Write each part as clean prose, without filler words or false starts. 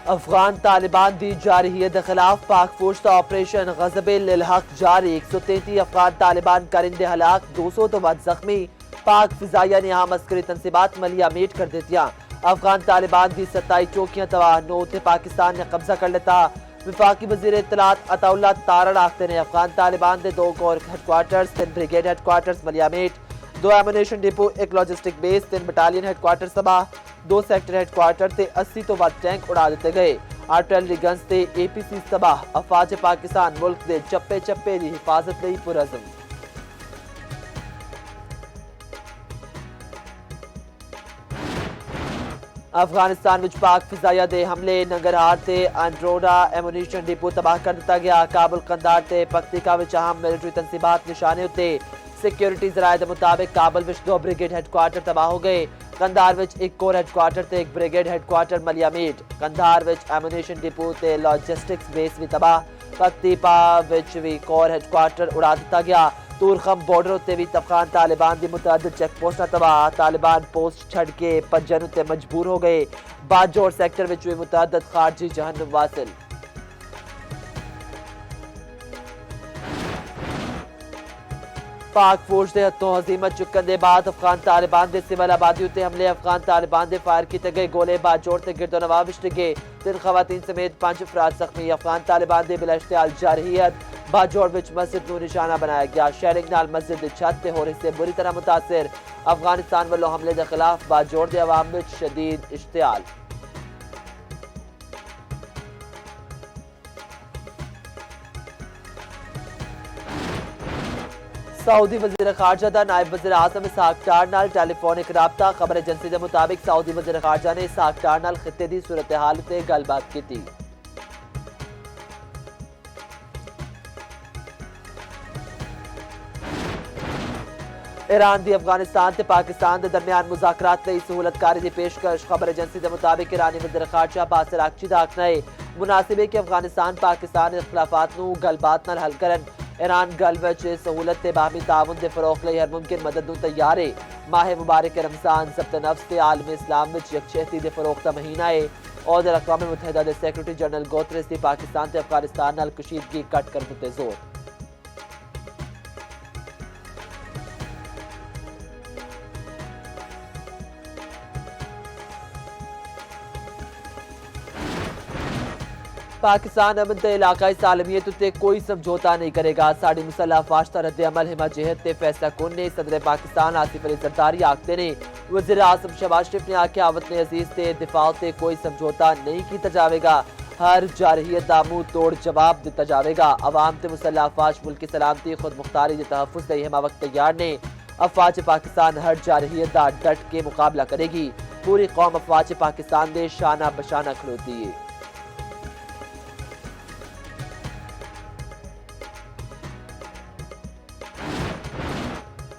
افغان طالبان دی جارحیت خلاف پاک فوج کا آپریشن غضب للحق جاری 133 افغان طالبان کرندے ہلاک 200 تو ود زخمی پاک فضائیہ نے اہم عسکری تنصیبات ملیہ میٹ کر دیتیاں افغان طالبان دی 27 چوکیاں تباہ 9 تے پاکستان نے قبضہ کر لیتا وفاقی وزیر اطلاعات عطا اللہ تارڑ آختے نے افغان طالبان دے 2 کور ہیڈ کوارٹرز 3 بریگیڈ ہیڈ کوارٹرز ملیہ میٹ 2 ammunition depot 1 logistic base 3 battalion ہیڈ کوارٹر تباہ 2 سیکٹر ہیڈ کوارٹر تے 80 تو ود ٹینک اڑا دیتے گئے آرٹلری گنز تے اے پی سی تباہ افواج پاکستان ملک دے چپے چپے دی حفاظت لئی پرعزم افغانستان وچ پاک فضائیہ دے حملے ننگرہار تے انڈروڈا ایمونیشن ڈپو تباہ کر دتا گیا کابل قندھار تے پکتیکا وچ اہم ملٹری تنصیبات نشانے اتے سیکیورٹی ذرائع دے مطابق کابل وچ 2 بریگیڈ ہیڈ کوارٹر تباہ ہو گئے قندھار وچ 1 کور ہیڈ کوارٹر تے 1 بریگیڈ ہیڈ کوارٹر ملیہ میٹ قندھار وچ ایمونیشن ڈپو تے لاجسٹکس بیس بھی تباہ پکتیپا وچ بھی کور ہیڈ کوارٹر اڑا دتا گیا تورخم بارڈر تے بھی افغان طالبان دی متعدد چیک پوسٹاں تباہ طالبان پوسٹ چھڑ کے پجن تے مجبور ہو گئے باجوڑ سیکٹر وچ بھی متعدد خارجی جہنم واصل پاک فوج دے ہتھوں ہزیمت چکن دے بعد افغان طالبان دے سول آبادی اتے حملے افغان طالبان دے فائر کیتے گئے گولے باجوڑ تے گرد و نواح وچ ڈگے 3 خواتین سمیت 5 افراد زخمی افغان طالبان دے بلا اشتعال جارحیت باجوڑ وچ مسجد نو نشانہ بنایا گیا شیلنگ نال مسجد دے چھت تے ہور حصے بری طرح متاثر افغانستان والوں حملے دے خلاف باجوڑ دے عوام وچ شدید اشتعال سعودی وزیر خارجہ دا نائب وزیر اعظم اسحاق ڈار نال ٹیلی فونک رابطہ خبر ایجنسی دے مطابق سعودی وزیر خارجہ نے اسحاق ڈار نال خطے دی صورتحال تے گل بات کیتی ایران دی افغانستان تے پاکستان دے درمیان مذاکرات لئی سہولت کاری دی پیشکش خبر ایجنسی دے مطابق ایرانی وزیر خارجہ باسل اراغچی دا آخنا ہے مناسب ہے کہ افغانستان پاکستان اختلافات نو گل بات نال حل کرن ایران گل وچ سہولت تے باہمی تعاون دے فروغ لئی ہر ممکن مدد نو تیار ہے ماہ مبارک رمضان ضبط نفس تے عالم اسلام وچ یکجہتی دے فروغ دا مہینہ ہے اور اقوام متحدہ دے سیکرٹری جنرل گوتریس دی پاکستان تے افغانستان نال کشیدگی کٹ کرنے تے زور پاکستان امن تے علاقائی سالمیت تے کوئی سمجھوتا نہیں کرے گا ساڑی مسلح افواج تا رد عمل ہما جہت تے فیصلہ کن نے صدر پاکستان آصف علی زرداری آکھتے نے وزیر اعظم شہباز شریف نے آکھیا وطن عزیز تے دفاع تے کوئی سمجھوتا نہیں کیتا جاوے گا ہر جارحیت دا منہ توڑ جواب دیتا جاوے گا عوام تے مسلح افواج ملک کی سلامتی خود مختاری دے تحفظ لئی ہما وقت تیار نے افواج پاکستان ہر جارحیت دا ڈٹ کے مقابلہ کرے گی پوری قوم افواج پاکستان دے شانہ بشانہ کھلوتی ہے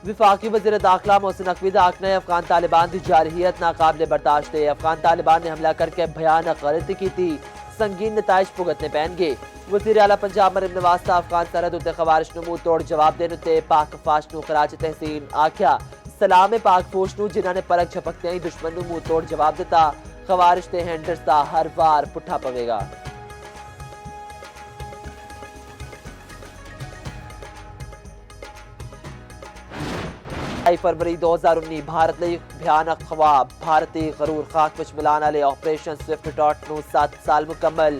وفاقی وزیر داخلہ محسن نقوی دا آخنا ہے افغان طالبان دی جارحیت ناقابل برداشت ہے افغان طالبان نے حملہ کر کے بھیانک غلطی کی تھی سنگین نتائج بھگتنے پین گے وزیر اعلیٰ پنجاب مریم نواز تا افغان سرحد اتے خوارش نو منہ توڑ جواب دینے تے پاک فوج نو خراج تحسین آکھیا سلام پاک فوج نو جنہاں نے پرک جھپکتے ہی دشمن نو منہ توڑ جواب دیتا خوارش تے ہینڈرز دا ہر وار پٹھا پوے گا فروری 2019 بھارت لئی بھیانک خواب بھارتی غرور خاک وچ ملان والے آپریشن سوئفٹ ڈاٹ نو 7 سال مکمل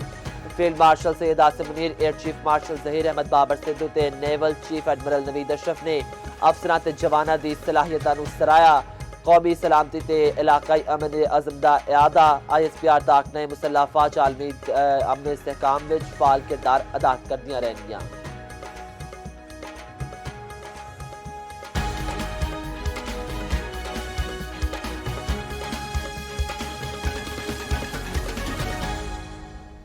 field marshal Syed Asim Munir air chief marshal Zaheer Ahmed Babar Sidhu تے نیول چیف ایڈمرل نوید اشرف نے افسراں تے جواناں دی صلاحیتاں نو سرایا قومی سلامتی تے علاقائی امن عزم دا اعادہ I S P are the آخنا ہے مسلح افواج عالمی امن استحکام وچ فعال کردار ادا کردیاں رہنگیاں